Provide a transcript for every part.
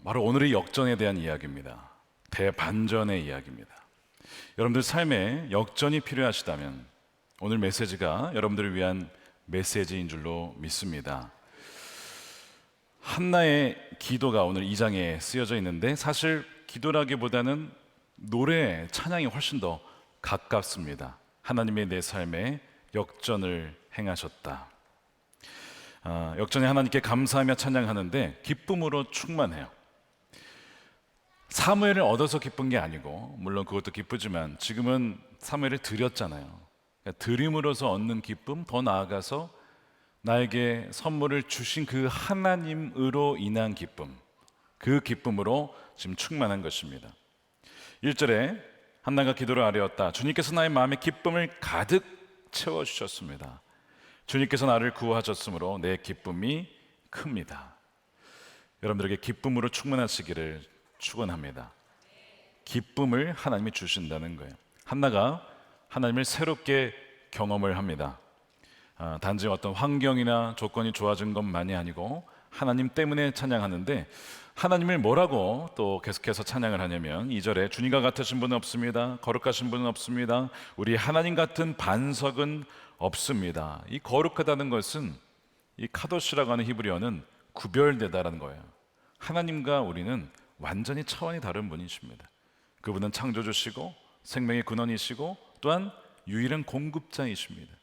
바로 오늘의 역전에 대한 이야기입니다. 대반전의 이야기입니다. 여러분들 삶에 역전이 필요하시다면 오늘 메시지가 여러분들을 위한 메시지인 줄로 믿습니다. 한나의 기도가 오늘 2장에 쓰여져 있는데 사실 기도라기보다는 노래, 찬양이 훨씬 더 가깝습니다. 하나님의 내 삶에 역전을 행하셨다. 역전에 하나님께 감사하며 찬양하는데 기쁨으로 충만해요. 사무엘을 얻어서 기쁜 게 아니고, 물론 그것도 기쁘지만 지금은 사무엘을 드렸잖아요. 그러니까 드림으로서 얻는 기쁨, 더 나아가서 나에게 선물을 주신 그 하나님으로 인한 기쁨, 그 기쁨으로 지금 충만한 것입니다. 1절에 한나가 기도를 아뢰었다. 주님께서 나의 마음에 기쁨을 가득 채워주셨습니다. 주님께서 나를 구하셨으므로 내 기쁨이 큽니다. 여러분들에게 기쁨으로 충만하시기를 축원합니다. 기쁨을 하나님이 주신다는 거예요. 한나가 하나님을 새롭게 경험을 합니다. 단지 어떤 환경이나 조건이 좋아진 것만이 아니고 하나님 때문에 찬양하는데, 하나님을 뭐라고 또 계속해서 찬양을 하냐면 2절에 주님과 같으신 분은 없습니다. 거룩하신 분은 없습니다. 우리 하나님 같은 반석은 없습니다. 이 거룩하다는 것은 이 카도시라고 하는 히브리어는 구별되다라는 거예요. 하나님과 우리는 완전히 차원이 다른 분이십니다. 그분은 창조주시고 생명의 근원이시고 또한 유일한 공급자이십니다.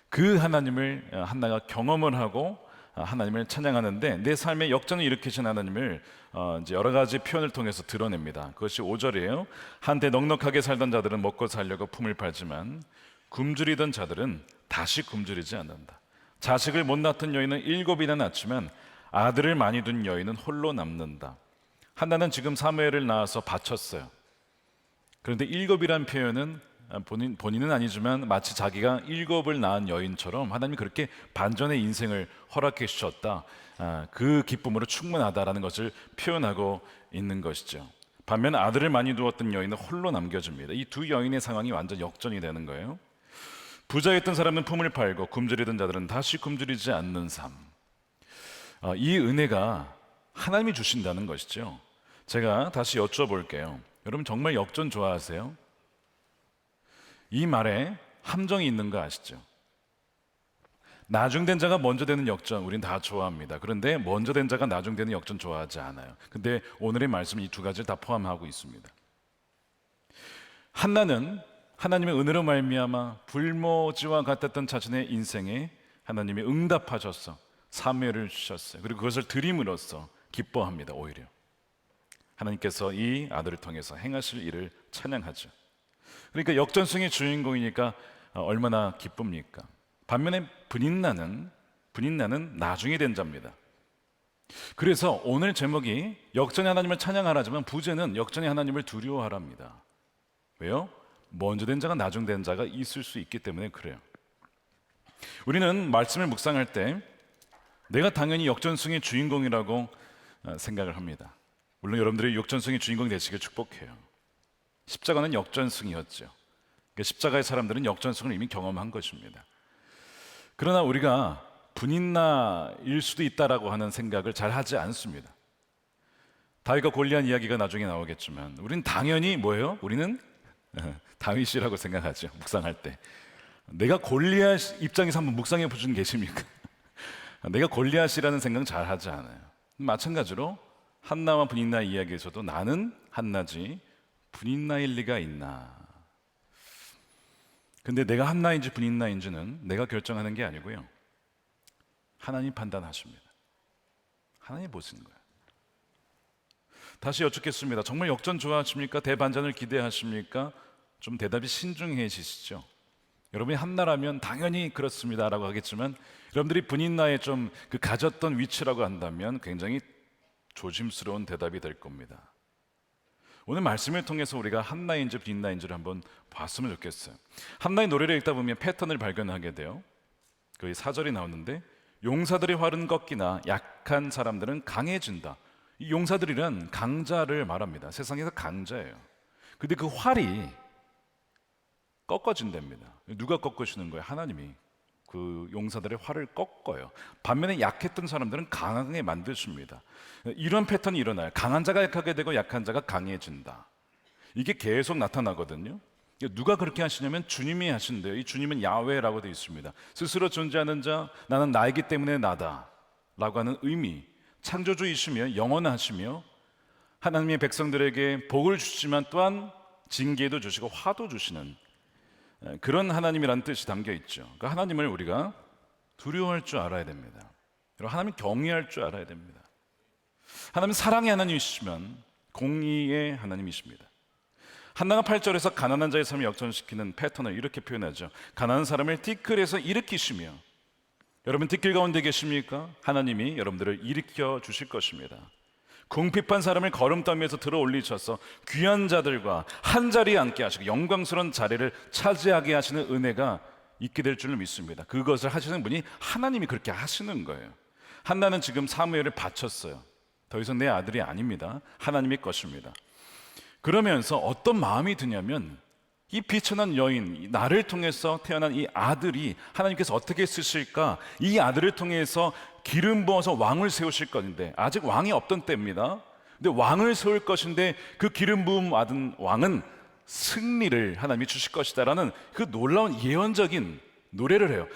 그 하나님을 한나가 경험을 하고 하나님을 찬양하는데, 내 삶에 역전을 일으키신 하나님을 이제 여러 가지 표현을 통해서 드러냅니다. 그것이 5절이에요. 한때 넉넉하게 살던 자들은 먹고 살려고 품을 팔지만 굶주리던 자들은 다시 굶주리지 않는다. 자식을 못 낳던 여인은 7이나 낳지만 아들을 많이 둔 여인은 홀로 남는다. 한나는 지금 사무엘을 낳아서 바쳤어요. 그런데 7이라는 표현은 본인은 아니지만 마치 자기가 7을 낳은 여인처럼 하나님이 그렇게 반전의 인생을 허락해 주셨다, 그 기쁨으로 충분하다라는 것을 표현하고 있는 것이죠. 반면 아들을 많이 두었던 여인은 홀로 남겨집니다. 이 두 여인의 상황이 완전 역전이 되는 거예요. 부자였던 사람은 품을 팔고 굶주리던 자들은 다시 굶주리지 않는 삶. 이 은혜가 하나님이 주신다는 것이죠. 제가 다시 여쭤볼게요. 여러분 정말 역전 좋아하세요? 이 말에 함정이 있는 거 아시죠? 나중된 자가 먼저 되는 역전 우린 다 좋아합니다. 그런데 먼저 된 자가 나중되는 역전 좋아하지 않아요. 근데 오늘의 말씀은 이 두 가지를 다 포함하고 있습니다. 한나는 하나님의 은혜로 말미암아 불모지와 같았던 자신의 인생에 하나님이 응답하셔서 사무엘을 주셨어요. 그리고 그것을 드림으로써 기뻐합니다. 오히려 하나님께서 이 아들을 통해서 행하실 일을 찬양하죠. 그러니까 역전승의 주인공이니까 얼마나 기쁩니까? 반면에 분인나는 나중에 된 자입니다. 그래서 오늘 제목이 역전의 하나님을 찬양하라지만 부제는 역전의 하나님을 두려워하랍니다. 왜요? 먼저 된 자가 나중 된 자가 있을 수 있기 때문에 그래요. 우리는 말씀을 묵상할 때 내가 당연히 역전승의 주인공이라고 생각을 합니다. 물론 여러분들이 역전승의 주인공이 되시길 축복해요. 십자가는 역전승이었죠. 그러니까 십자가의 사람들은 역전승을 이미 경험한 것입니다. 그러나 우리가 분인나일 수도 있다라고 하는 생각을 잘 하지 않습니다. 다윗과 골리앗 이야기가 나중에 나오겠지만 우리는 당연히 뭐예요? 우리는 다윗이라고 생각하죠. 묵상할 때 내가 골리앗 입장에서 한번 묵상해 보신 계십니까? 내가 골리앗이라는 생각은 잘 하지 않아요. 마찬가지로 한나와 분인나 이야기에서도 나는 한나지 분인나일 리가 있나? 근데 내가 한나인지 분인나인지는 내가 결정하는 게 아니고요, 하나님 판단하십니다. 하나님 보시는 거예요. 다시 여쭙겠습니다. 정말 역전 좋아하십니까? 대반전을 기대하십니까? 좀 대답이 신중해지시죠? 여러분이 한나라면 당연히 그렇습니다 라고 하겠지만, 여러분들이 분인나에 좀 그 가졌던 위치라고 한다면 굉장히 조심스러운 대답이 될 겁니다. 오늘 말씀을 통해서 우리가 한나인지 분인나인지를 한번 봤으면 좋겠어요. 한나의 노래를 읽다 보면 패턴을 발견하게 돼요. 거기 4절이 나오는데, 용사들의 활은 꺾이나 약한 사람들은 강해진다. 이 용사들이란 강자를 말합니다. 세상에서 강자예요. 근데 그 활이 꺾어진답니다. 누가 꺾으시는 거예요? 하나님이. 그 용사들의 활을 꺾어요. 반면에 약했던 사람들은 강하게 만드십니다. 이런 패턴이 일어나요. 강한 자가 약하게 되고 약한 자가 강해진다. 이게 계속 나타나거든요. 누가 그렇게 하시냐면 주님이 하신대요. 이 주님은 야훼라고 되어 있습니다. 스스로 존재하는 자, 나는 나이기 때문에 나다 라고 하는 의미, 창조주이시며 영원하시며 하나님의 백성들에게 복을 주시지만 또한 징계도 주시고 화도 주시는 그런 하나님이라는 뜻이 담겨 있죠. 그러니까 하나님을 우리가 두려워할 줄 알아야 됩니다. 그리고 하나님 경외할 줄 알아야 됩니다. 하나님은 사랑의 하나님이시지만 공의의 하나님이십니다. 한나가 8절에서 가난한 자의 삶을 역전시키는 패턴을 이렇게 표현하죠. 가난한 사람을 띠끌에서 일으키시며, 여러분 띠끌 가운데 계십니까? 하나님이 여러분들을 일으켜 주실 것입니다. 궁핍한 사람을 걸음더미에서 들어 올리셔서 귀한 자들과 한자리에 앉게 하시고 영광스러운 자리를 차지하게 하시는 은혜가 있게 될 줄을 믿습니다. 그것을 하시는 분이 하나님이 그렇게 하시는 거예요. 한나는 지금 사무엘을 바쳤어요. 더 이상 내 아들이 아닙니다. 하나님의 것입니다. 그러면서 어떤 마음이 드냐면 이 비천한 여인, 나를 통해서 태어난 이 아들이 하나님께서 어떻게 쓰실까? 이 아들을 통해서 기름 부어서 왕을 세우실 것인데, 아직 왕이 없던 때입니다. 근데 왕을 세울 것인데 그 기름 부음 받은 왕은 승리를 하나님이 주실 것이다라는 그 놀라운 예언적인 노래를 해요.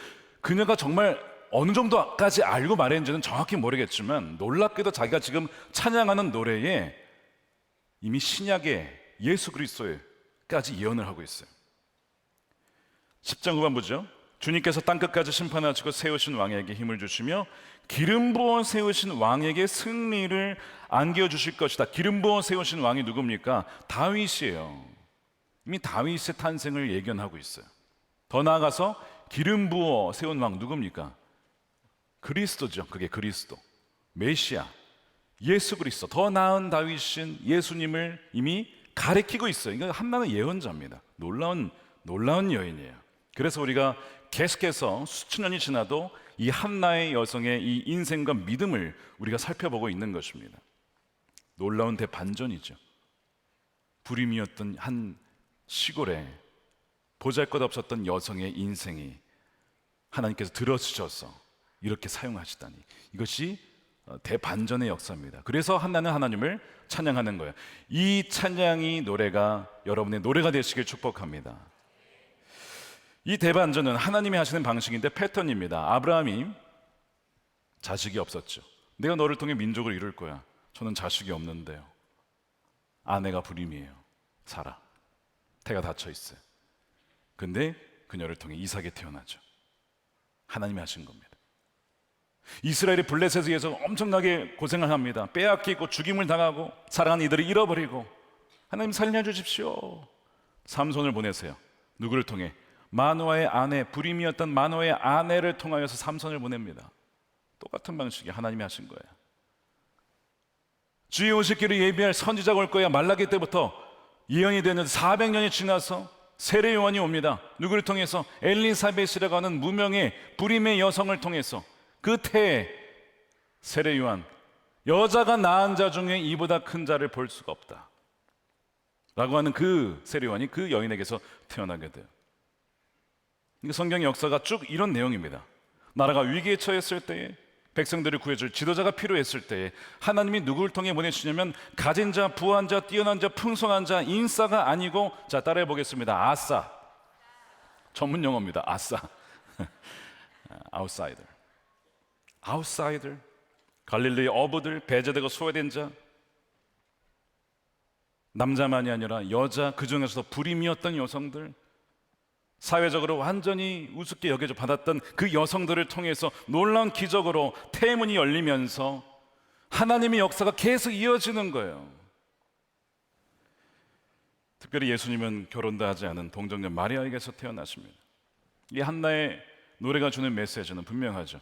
그녀가 정말 어느 정도까지 알고 말했는지는 정확히 모르겠지만 놀랍게도 자기가 지금 찬양하는 노래에 이미 신약의 예수 그리스도에까지 예언을 하고 있어요. 10장 후반 보죠. 주님께서 땅끝까지 심판하시고 세우신 왕에게 힘을 주시며 기름 부어 세우신 왕에게 승리를 안겨주실 것이다. 기름 부어 세우신 왕이 누굽니까? 다윗이에요. 이미 다윗의 탄생을 예견하고 있어요. 더 나아가서 기름 부어 세운 왕 누굽니까? 그리스도죠. 그게 그리스도, 메시아, 예수 그리스도, 더 나은 다윗인 예수님을 이미 가리키고 있어요. 이건 한나는 예언자입니다. 놀라운 여인이에요. 그래서 우리가 계속해서 수천 년이 지나도 이 한나의 여성의 이 인생과 믿음을 우리가 살펴보고 있는 것입니다. 놀라운 대반전이죠. 불임이었던 한 시골에 보잘것없었던 여성의 인생이 하나님께서 들어주셔서 이렇게 사용하시다니, 이것이 대반전의 역사입니다. 그래서 한나는 하나님을 찬양하는 거예요. 이 찬양이 노래가 여러분의 노래가 되시길 축복합니다. 이 대반전은 하나님이 하시는 방식인데 패턴입니다. 아브라함이 자식이 없었죠. 내가 너를 통해 민족을 이룰 거야. 저는 자식이 없는데요. 아내가 불임이에요. 사라. 태가 닫혀 있어요. 근데 그녀를 통해 이삭이 태어나죠. 하나님이 하신 겁니다. 이스라엘이 블레셋에 의해서 엄청나게 고생을 합니다. 빼앗기고 죽임을 당하고 사랑하는 이들을 잃어버리고, 하나님 살려주십시오. 삼손을 보내세요. 누구를 통해? 마노아의 아내, 불임이었던 마노아의 아내를 통하여서 삼손을 보냅니다. 똑같은 방식이 하나님이 하신 거예요. 주의 오실 길을 예비할 선지자가 올 거야. 말라기 때부터 예언이 되는데 400년이 지나서 세례 요한이 옵니다. 누구를 통해서? 엘리사벳이라고 하는 무명의 불임의 여성을 통해서. 그 태에 세례 요한, 여자가 낳은 자 중에 이보다 큰 자를 볼 수가 없다 라고 하는 그 세례 요한이 그 여인에게서 태어나게 돼요. 성경의 역사가 쭉 이런 내용입니다. 나라가 위기에 처했을 때에, 백성들을 구해줄 지도자가 필요했을 때에 하나님이 누구를 통해 보내시냐면 가진 자, 부한 자, 뛰어난 자, 풍성한 자, 인싸가 아니고, 자 따라해 보겠습니다. 아싸. 전문 용어입니다. 아싸. 아웃사이더. 아웃사이더, 갈릴리의 어부들, 배제되고 소외된 자, 남자만이 아니라 여자, 그 중에서도 불임이었던 여성들, 사회적으로 완전히 우습게 여겨져 받았던 그 여성들을 통해서 놀라운 기적으로 태문이 열리면서 하나님의 역사가 계속 이어지는 거예요. 특별히 예수님은 결혼도 하지 않은 동정녀 마리아에게서 태어나십니다. 이 한나의 노래가 주는 메시지는 분명하죠.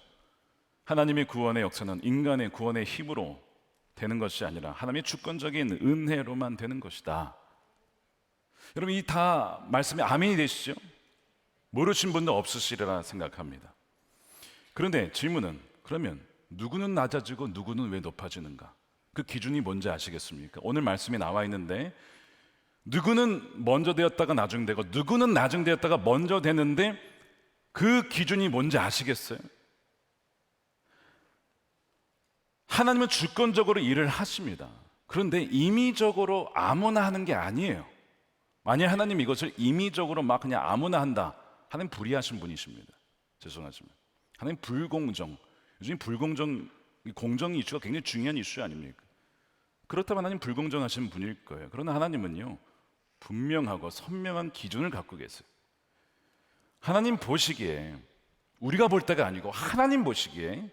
하나님의 구원의 역사는 인간의 구원의 힘으로 되는 것이 아니라 하나님의 주권적인 은혜로만 되는 것이다. 여러분, 이 다 말씀이 아멘이 되시죠? 모르신 분도 없으시리라 생각합니다. 그런데 질문은, 그러면 누구는 낮아지고 누구는 왜 높아지는가? 그 기준이 뭔지 아시겠습니까? 오늘 말씀에 나와 있는데 누구는 먼저 되었다가 나중 되고 누구는 나중 되었다가 먼저 되는데, 그 기준이 뭔지 아시겠어요? 하나님은 주권적으로 일을 하십니다. 그런데 임의적으로 아무나 하는 게 아니에요. 만약 하나님 이것을 임의적으로 막 그냥 아무나 한다, 하나님 불의하신 분이십니다. 죄송하지만 하나님 불공정, 요즘 불공정, 공정 이슈가 굉장히 중요한 이슈 아닙니까? 그렇다면 하나님 불공정하신 분일 거예요. 그러나 하나님은요, 분명하고 선명한 기준을 갖고 계세요. 하나님 보시기에, 우리가 볼 때가 아니고 하나님 보시기에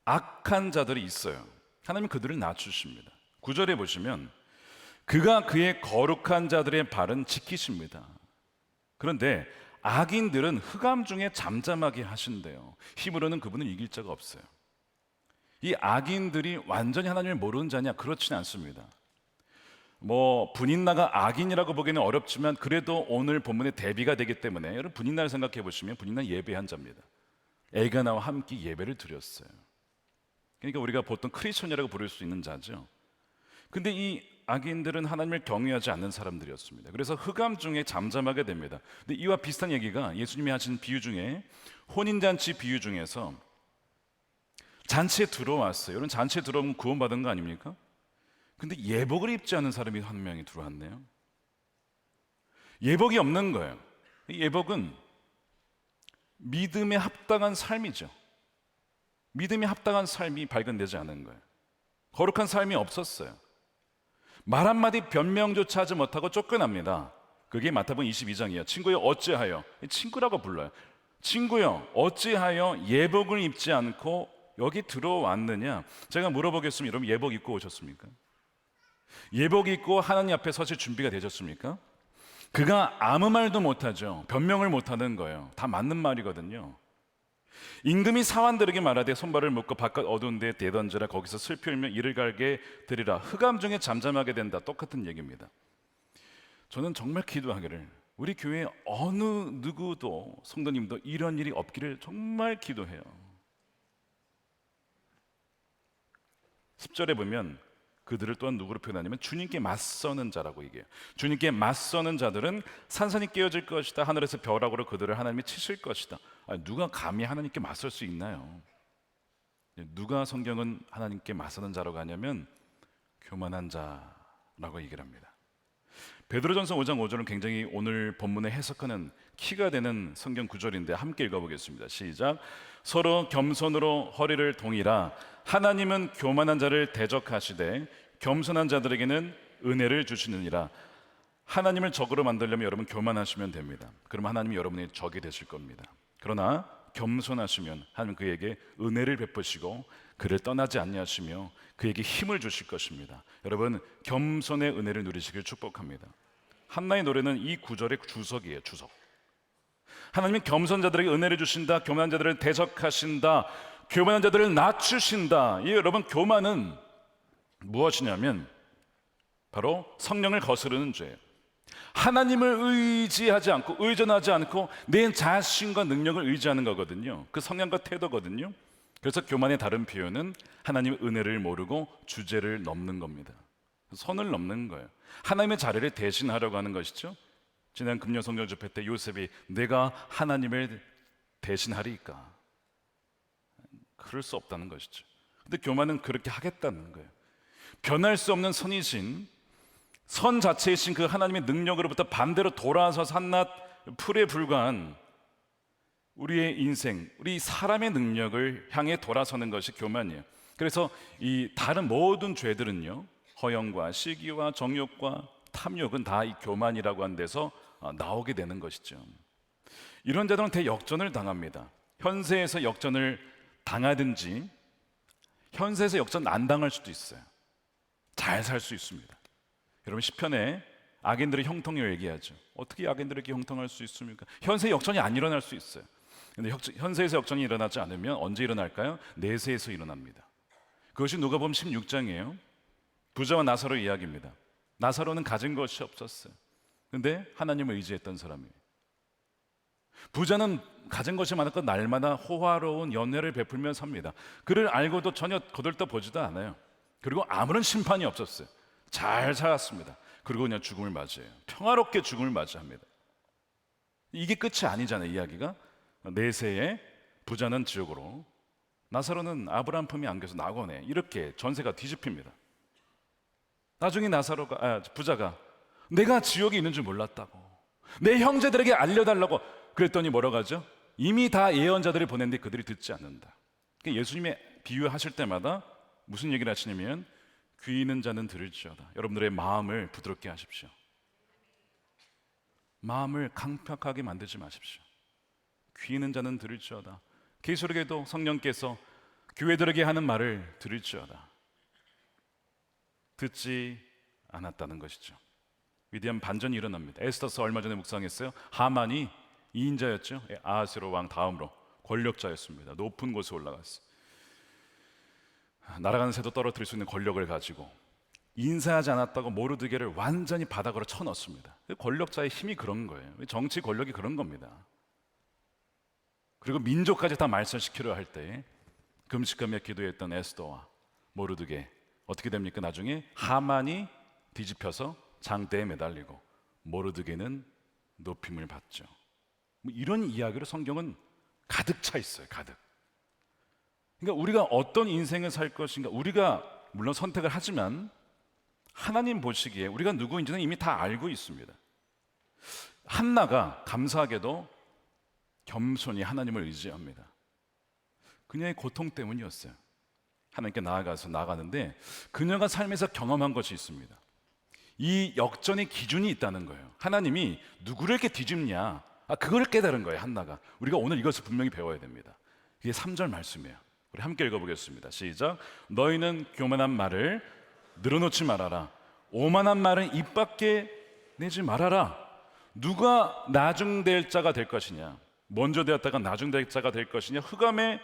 악한 자들이 있어요. 하나님 그들을 낮추십니다. 9절에 보시면 그가 그의 거룩한 자들의 발은 지키십니다. 그런데 악인들은 흑암 중에 잠잠하게 하신대요. 힘으로는 그분을 이길 자가 없어요. 이 악인들이 완전히 하나님을 모르는 자냐? 그렇지는 않습니다. 분인나가 악인이라고 보기는 어렵지만 그래도 오늘 본문의 대비가 되기 때문에, 여러분 분인나를 생각해 보시면 분인나 예배한 자입니다. 엘가나와 함께 예배를 드렸어요. 그러니까 우리가 보통 크리스천이라고 부를 수 있는 자죠. 근데 이 악인들은 하나님을 경외하지 않는 사람들이었습니다. 그래서 흑암 중에 잠잠하게 됩니다. 근데 이와 비슷한 얘기가 예수님이 하신 비유 중에, 혼인잔치 비유 중에서 잔치에 들어왔어요. 여러분 잔치에 들어오면 구원받은 거 아닙니까? 근데 예복을 입지 않은 사람이 한 명이 들어왔네요. 예복이 없는 거예요. 예복은 믿음에 합당한 삶이죠. 믿음에 합당한 삶이 발견되지 않은 거예요. 거룩한 삶이 없었어요. 말 한마디 변명조차 하지 못하고 쫓겨납니다. 그게 마태복음 22장이에요. 친구여 어찌하여, 친구라고 불러요. 친구여 어찌하여 예복을 입지 않고 여기 들어왔느냐? 제가 물어보겠습니다. 여러분 예복 입고 오셨습니까? 예복 입고 하나님 앞에 서실 준비가 되셨습니까? 그가 아무 말도 못하죠. 변명을 못하는 거예요. 다 맞는 말이거든요. 임금이 사환들에게 말하되 손발을 묶고 바깥 어두운 데에 내던지라. 거기서 슬피 울며 이를 갈게 되리라. 흑암 중에 잠잠하게 된다. 똑같은 얘기입니다. 저는 정말 기도하기를 우리 교회 어느 누구도, 성도님도 이런 일이 없기를 정말 기도해요. 10절에 보면 그들을 또한 누구로 표현하냐면 주님께 맞서는 자라고 얘기해요. 주님께 맞서는 자들은 산산이 깨어질 것이다. 하늘에서 벼락으로 그들을 하나님이 치실 것이다. 누가 감히 하나님께 맞설 수 있나요? 누가 성경은 하나님께 맞서는 자라고 하냐면 교만한 자라고 얘기를 합니다. 베드로전서 5장 5절은 굉장히 오늘 본문에 해석하는 키가 되는 성경 구절인데 함께 읽어보겠습니다. 시작. 서로 겸손으로 허리를 동이라. 하나님은 교만한 자를 대적하시되 겸손한 자들에게는 은혜를 주시느니라. 하나님을 적으로 만들려면 여러분 교만하시면 됩니다. 그럼 하나님이 여러분의 적이 되실 겁니다. 그러나 겸손하시면 하나님 그에게 은혜를 베푸시고 그를 떠나지 아니하시며 그에게 힘을 주실 것입니다. 여러분 겸손의 은혜를 누리시길 축복합니다. 한나의 노래는 이 구절의 주석이에요. 주석. 하나님은 겸손자들에게 은혜를 주신다. 교만한 자들을 대적하신다. 교만한 자들을 낮추신다. 여러분 교만은 무엇이냐면 바로 성령을 거스르는 죄예요. 하나님을 의지하지 않고 의존하지 않고 내 자신과 능력을 의지하는 거거든요. 그 성향과 태도거든요. 그래서 교만의 다른 표현은 하나님의 은혜를 모르고 주제를 넘는 겁니다. 선을 넘는 거예요. 하나님의 자리를 대신하려고 하는 것이죠. 지난 금요 성경 집회 때 요셉이 내가 하나님을 대신하리까? 그럴 수 없다는 것이죠. 근데 교만은 그렇게 하겠다는 거예요. 변할 수 없는 선이신, 선 자체이신 그 하나님의 능력으로부터 반대로 돌아서 산낱 풀에 불과한 우리의 인생, 우리 사람의 능력을 향해 돌아서는 것이 교만이에요. 그래서 이 다른 모든 죄들은요, 허영과 시기와 정욕과 탐욕은 다 이 교만이라고 하는 데서 나오게 되는 것이죠. 이런 자들은 대역전을 당합니다. 현세에서 역전을 당하든지 현세에서 역전 안 당할 수도 있어요. 잘 살 수 있습니다. 여러분 시편에 악인들의 형통을 얘기하죠. 어떻게 악인들에게 형통할 수 있습니까? 현세 역전이 안 일어날 수 있어요. 근데 현세에서 역전이 일어나지 않으면 언제 일어날까요? 내세에서 일어납니다. 그것이 누가복음 16장이에요. 부자와 나사로 이야기입니다. 나사로는 가진 것이 없었어요. 근데 하나님을 의지했던 사람이에요. 부자는 가진 것이 많았고 날마다 호화로운 연회를 베풀며 삽니다. 그를 알고도 전혀 거들떠보지도 않아요. 그리고 아무런 심판이 없었어요. 잘 살았습니다. 그리고 그냥 죽음을 맞이해요. 평화롭게 죽음을 맞이합니다. 이게 끝이 아니잖아요, 이야기가. 내세에 부자는 지옥으로, 나사로는 아브라함 품에 안겨서 낙원에, 이렇게 전세가 뒤집힙니다. 나중에 부자가 내가 지옥에 있는 줄 몰랐다고, 내 형제들에게 알려달라고 그랬더니 뭐라고 하죠? 이미 다 예언자들을 보냈는데 그들이 듣지 않는다. 그러니까 예수님의 비유하실 때마다 무슨 얘기를 하시냐면 귀 있는 자는 들을지어다. 여러분들의 마음을 부드럽게 하십시오. 마음을 강팍하게 만들지 마십시오. 귀 있는 자는 들을지어다. 계시록에도 성령께서 교회들에게 하는 말을 들을지어다. 듣지 않았다는 것이죠. 위대한 반전이 일어납니다. 에스더서 얼마 전에 묵상했어요. 하만이 2인자였죠. 아하스웨로 왕 다음으로 권력자였습니다. 높은 곳에 올라갔어요. 날아가는 새도 떨어뜨릴 수 있는 권력을 가지고 인사하지 않았다고 모르드게를 완전히 바닥으로 쳐넣습니다. 권력자의 힘이 그런 거예요. 정치 권력이 그런 겁니다. 그리고 민족까지 다 말살시키려 할 때 금식하며 기도했던 에스더와 모르드게 어떻게 됩니까? 나중에 하만이 뒤집혀서 장대에 매달리고 모르드게는 높임을 받죠. 이런 이야기로 성경은 가득 차 있어요. 가득. 그러니까 우리가 어떤 인생을 살 것인가, 우리가 물론 선택을 하지만 하나님 보시기에 우리가 누구인지는 이미 다 알고 있습니다. 한나가 감사하게도 겸손히 하나님을 의지합니다. 그녀의 고통 때문이었어요. 하나님께 나아가는데 그녀가 삶에서 경험한 것이 있습니다. 이 역전의 기준이 있다는 거예요. 하나님이 누구를 이렇게 뒤집냐, 그걸 깨달은 거예요. 한나가. 우리가 오늘 이것을 분명히 배워야 됩니다. 이게 3절 말씀이에요. 우리 함께 읽어보겠습니다. 시작. 너희는 교만한 말을 늘어놓지 말아라. 오만한 말은 입 밖에 내지 말아라. 누가 나중될 자가 될 것이냐, 먼저 되었다가 나중될 자가 될 것이냐, 흑암에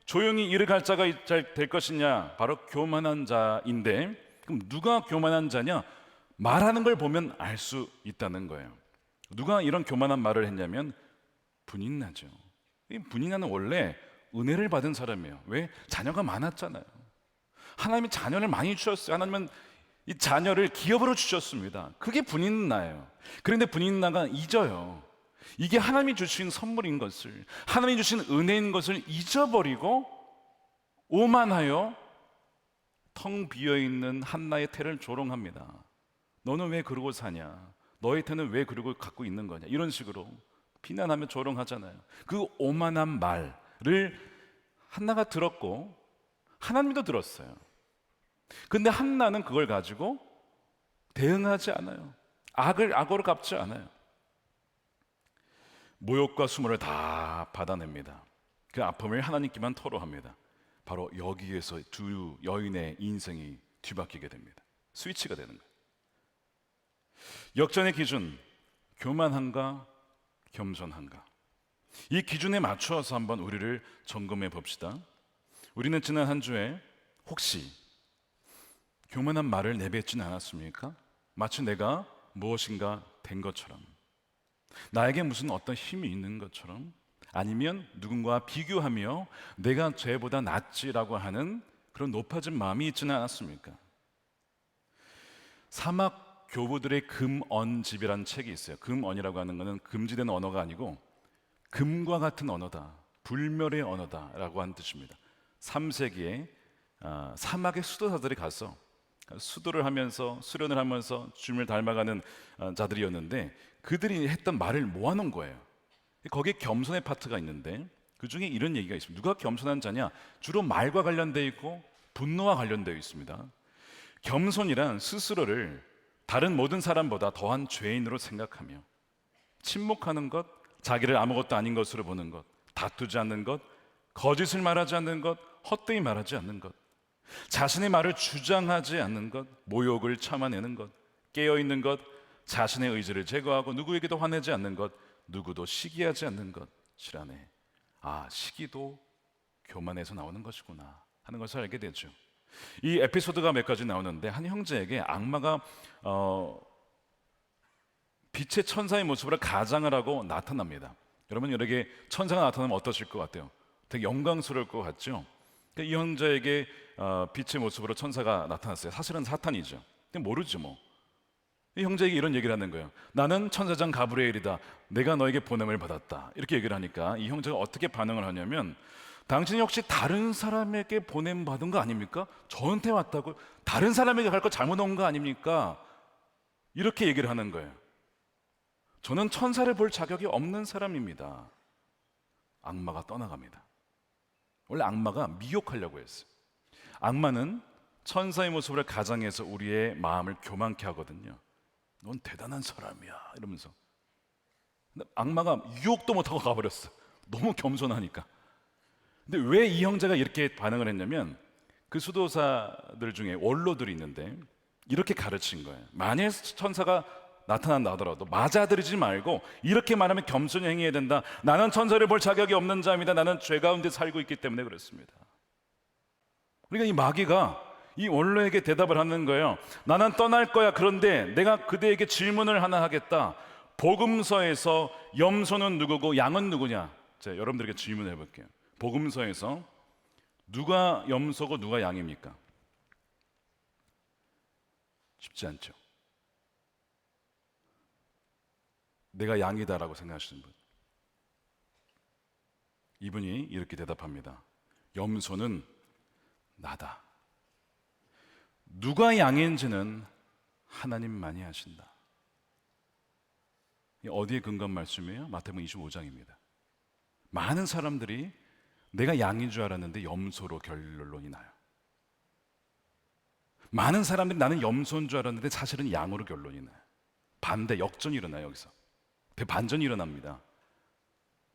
조용히 이르갈 자가 될 것이냐, 바로 교만한 자인데, 그럼 누가 교만한 자냐? 말하는 걸 보면 알 수 있다는 거예요. 누가 이런 교만한 말을 했냐면 분인나죠. 이 분인나는 원래 은혜를 받은 사람이에요. 왜? 자녀가 많았잖아요. 하나님이 자녀를 많이 주셨어요. 하나님은 이 자녀를 기업으로 주셨습니다. 그게 분인나예요. 그런데 분인나가 잊어요. 이게 하나님이 주신 선물인 것을, 하나님이 주신 은혜인 것을 잊어버리고 오만하여 텅 비어있는 한나의 태를 조롱합니다. 너는 왜 그러고 사냐? 너의 태는 왜 그러고 갖고 있는 거냐? 이런 식으로 비난하며 조롱하잖아요. 그 오만한 말을 한나가 들었고 하나님도 들었어요. 근데 한나는 그걸 가지고 대응하지 않아요. 악을 악으로 갚지 않아요. 모욕과 수모를 다 받아냅니다. 그 아픔을 하나님께만 토로합니다. 바로 여기에서 두 여인의 인생이 뒤바뀌게 됩니다. 스위치가 되는 거예요. 역전의 기준, 교만한가 겸손한가, 이 기준에 맞추어서 한번 우리를 점검해 봅시다. 우리는 지난 한 주에 혹시 교만한 말을 내뱉지는 않았습니까? 마치 내가 무엇인가 된 것처럼, 나에게 무슨 어떤 힘이 있는 것처럼, 아니면 누군가와 비교하며 내가 쟤보다 낫지라고 하는 그런 높아진 마음이 있지는 않았습니까? 사막 교부들의 금언집이라는 책이 있어요. 금언이라고 하는 것은 금지된 언어가 아니고 금과 같은 언어다, 불멸의 언어다라고 하는 뜻입니다. 3세기에 사막의 수도사들이 가서 수도를 하면서 수련을 하면서 주님을 닮아가는 자들이었는데, 그들이 했던 말을 모아놓은 거예요. 거기에 겸손의 파트가 있는데 그 중에 이런 얘기가 있습니다. 누가 겸손한 자냐? 주로 말과 관련되어 있고 분노와 관련되어 있습니다. 겸손이란 스스로를 다른 모든 사람보다 더한 죄인으로 생각하며 침묵하는 것, 자기를 아무것도 아닌 것으로 보는 것, 다투지 않는 것, 거짓을 말하지 않는 것, 헛되이 말하지 않는 것, 자신의 말을 주장하지 않는 것, 모욕을 참아내는 것, 깨어있는 것, 자신의 의지를 제거하고 누구에게도 화내지 않는 것, 누구도 시기하지 않는 것이라네. 시기도 교만에서 나오는 것이구나 하는 것을 알게 되죠. 이 에피소드가 몇 가지 나오는데, 한 형제에게 악마가 빛의 천사의 모습으로 가장을 하고 나타납니다. 여러분, 여러에게 천사가 나타나면 어떠실 것 같아요? 되게 영광스러울 것 같죠? 이 형제에게 빛의 모습으로 천사가 나타났어요. 사실은 사탄이죠. 근데 모르죠 뭐. 이 형제에게 이런 얘기를 하는 거예요. 나는 천사장 가브리엘이다. 내가 너에게 보냄을 받았다. 이렇게 얘기를 하니까 이 형제가 어떻게 반응을 하냐면, 당신이 혹시 다른 사람에게 보냄 받은 거 아닙니까? 저한테 왔다고? 다른 사람에게 갈 거 잘못 온 거 아닙니까? 이렇게 얘기를 하는 거예요. 저는 천사를 볼 자격이 없는 사람입니다. 악마가 떠나갑니다. 원래 악마가 미혹하려고 했어요. 악마는 천사의 모습을 가장해서 우리의 마음을 교만케 하거든요. 넌 대단한 사람이야 이러면서. 근데 악마가 유혹도 못하고 가버렸어. 너무 겸손하니까. 근데 왜 이 형제가 이렇게 반응을 했냐면, 그 수도사들 중에 원로들이 있는데 이렇게 가르친 거예요. 만일 천사가 나타난다 하더라도 맞아들이지 말고 이렇게 말하면 겸손히 행해야 된다. 나는 천사를 볼 자격이 없는 자입니다. 나는 죄 가운데 살고 있기 때문에 그렇습니다. 그러니까 이 마귀가 이 원로에게 대답을 하는 거예요. 나는 떠날 거야. 그런데 내가 그대에게 질문을 하나 하겠다. 복음서에서 염소는 누구고 양은 누구냐? 제가 여러분들에게 질문을 해볼게요. 복음서에서 누가 염소고 누가 양입니까? 쉽지 않죠. 내가 양이다라고 생각하시는 분, 이분이 이렇게 대답합니다. 염소는 나다. 누가 양인지는 하나님만이 아신다. 어디에 근거한 말씀이에요? 마태복음 25장입니다. 많은 사람들이 내가 양인 줄 알았는데 염소로 결론이 나요. 많은 사람들이 나는 염소인 줄 알았는데 사실은 양으로 결론이 나요. 반대, 역전이 일어나요. 여기서 대반전이 일어납니다.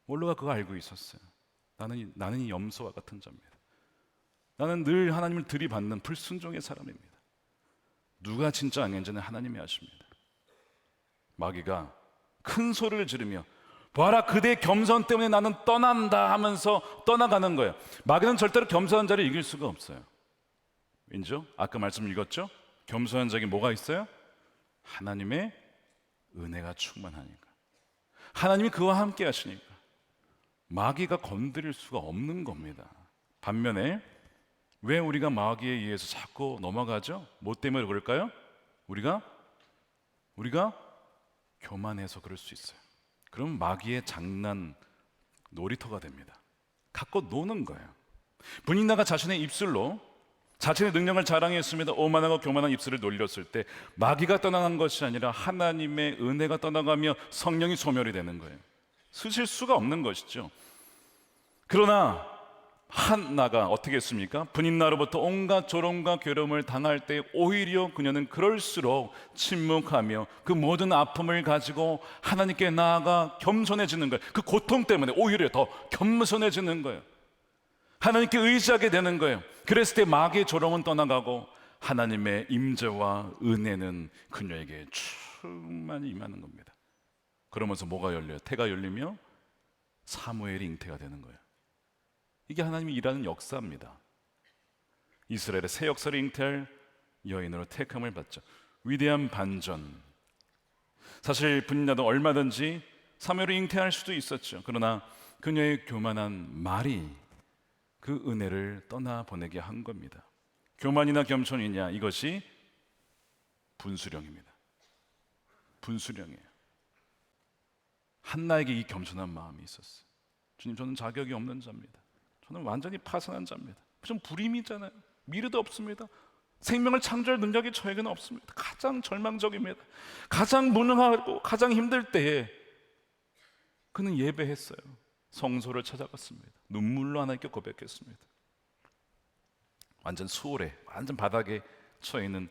원로가 그거 알고 있었어요. 나는 이 염소와 같은 자입니다. 나는 늘 하나님을 들이받는 불순종의 사람입니다. 누가 진짜 양인지는 하나님이 아십니다. 마귀가 큰 소리를 지르며 봐라, 그대의 겸손 때문에 나는 떠난다 하면서 떠나가는 거예요. 마귀는 절대로 겸손한 자를 이길 수가 없어요. 왠죠? 아까 말씀 읽었죠? 겸손한 자에게 뭐가 있어요? 하나님의 은혜가 충만하니까, 하나님이 그와 함께 하시니까 마귀가 건드릴 수가 없는 겁니다. 반면에 왜 우리가 마귀에 의해서 자꾸 넘어가죠? 뭐 때문에 그럴까요? 우리가 교만해서 그럴 수 있어요. 그럼 마귀의 장난 놀이터가 됩니다. 갖고 노는 거예요. 분인나가 자신의 입술로 자신의 능력을 자랑했습니다. 오만하고 교만한 입술을 놀렸을 때 마귀가 떠나간 것이 아니라 하나님의 은혜가 떠나가며 성령이 소멸이 되는 거예요. 쓰실 수가 없는 것이죠. 그러나 한나가 어떻게 했습니까? 분인나로부터 온갖 조롱과 괴로움을 당할 때 오히려 그녀는 그럴수록 침묵하며 그 모든 아픔을 가지고 하나님께 나아가 겸손해지는 거예요. 그 고통 때문에 오히려 더 겸손해지는 거예요. 하나님께 의지하게 되는 거예요. 그랬을 때 마귀의 조롱은 떠나가고 하나님의 임재와 은혜는 그녀에게 충만히 임하는 겁니다. 그러면서 뭐가 열려요? 태가 열리며 사무엘이 잉태가 되는 거예요. 이게 하나님이 일하는 역사입니다. 이스라엘의 새 역사를 잉태할 여인으로 택함을 받죠. 위대한 반전. 사실 분야도 얼마든지 사무엘을 잉태할 수도 있었죠. 그러나 그녀의 교만한 말이 그 은혜를 떠나보내게 한 겁니다. 교만이나 겸손이냐, 이것이 분수령입니다. 분수령이에요. 한나에게 이 겸손한 마음이 있었어요. 주님, 저는 자격이 없는 자입니다. 저는 완전히 파산한 자입니다. 좀 불임이잖아요. 미래도 없습니다. 생명을 창조할 능력이 저에게는 없습니다. 가장 절망적입니다. 가장 무능하고 가장 힘들 때에 그는 예배했어요. 성소를 찾아갔습니다. 눈물로 하나님께 고백했습니다. 완전 수월해, 완전 바닥에 처해있는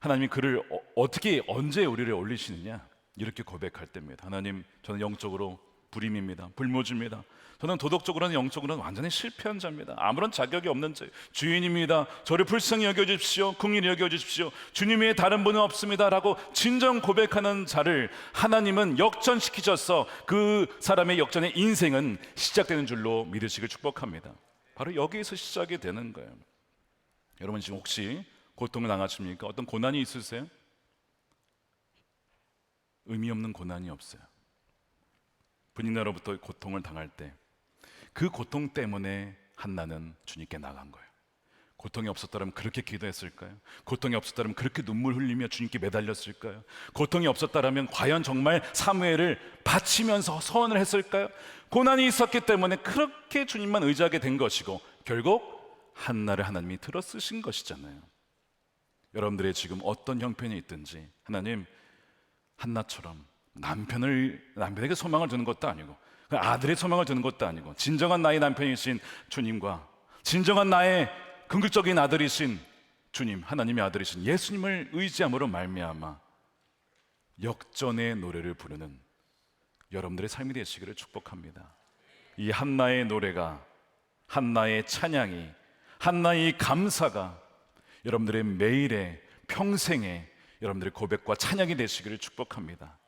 하나님이 그를 어떻게 언제 우리를 올리시느냐, 이렇게 고백할 때입니다. 하나님, 저는 영적으로 불임입니다. 불모지입니다. 저는 도덕적으로는 영적으로는 완전히 실패한 자입니다. 아무런 자격이 없는 자, 주인입니다. 저를 불쌍히 여겨주십시오. 긍휼히 여겨주십시오. 주님 외에 다른 분은 없습니다 라고 진정 고백하는 자를 하나님은 역전시키셔서 그 사람의 역전의 인생은 시작되는 줄로 믿으시길 축복합니다. 바로 여기에서 시작이 되는 거예요. 여러분 지금 혹시 고통을 당하십니까? 어떤 고난이 있으세요? 의미 없는 고난이 없어요. 분인나로부터 고통을 당할 때 그 고통 때문에 한나는 주님께 나간 거예요. 고통이 없었다면 그렇게 기도했을까요? 고통이 없었다면 그렇게 눈물 흘리며 주님께 매달렸을까요? 고통이 없었다면 과연 정말 사무엘을 바치면서 서원을 했을까요? 고난이 있었기 때문에 그렇게 주님만 의지하게 된 것이고 결국 한나를 하나님이 들어 쓰신 것이잖아요. 여러분들의 지금 어떤 형편이 있든지 하나님 한나처럼 남편에게 소망을 두는 것도 아니고 아들의 소망을 두는 것도 아니고 진정한 나의 남편이신 주님과 진정한 나의 긍휼적인 아들이신 주님, 하나님의 아들이신 예수님을 의지함으로 말미암아 역전의 노래를 부르는 여러분들의 삶이 되시기를 축복합니다. 이 한나의 노래가, 한나의 찬양이, 한나의 감사가 여러분들의 매일의 평생의 여러분들의 고백과 찬양이 되시기를 축복합니다.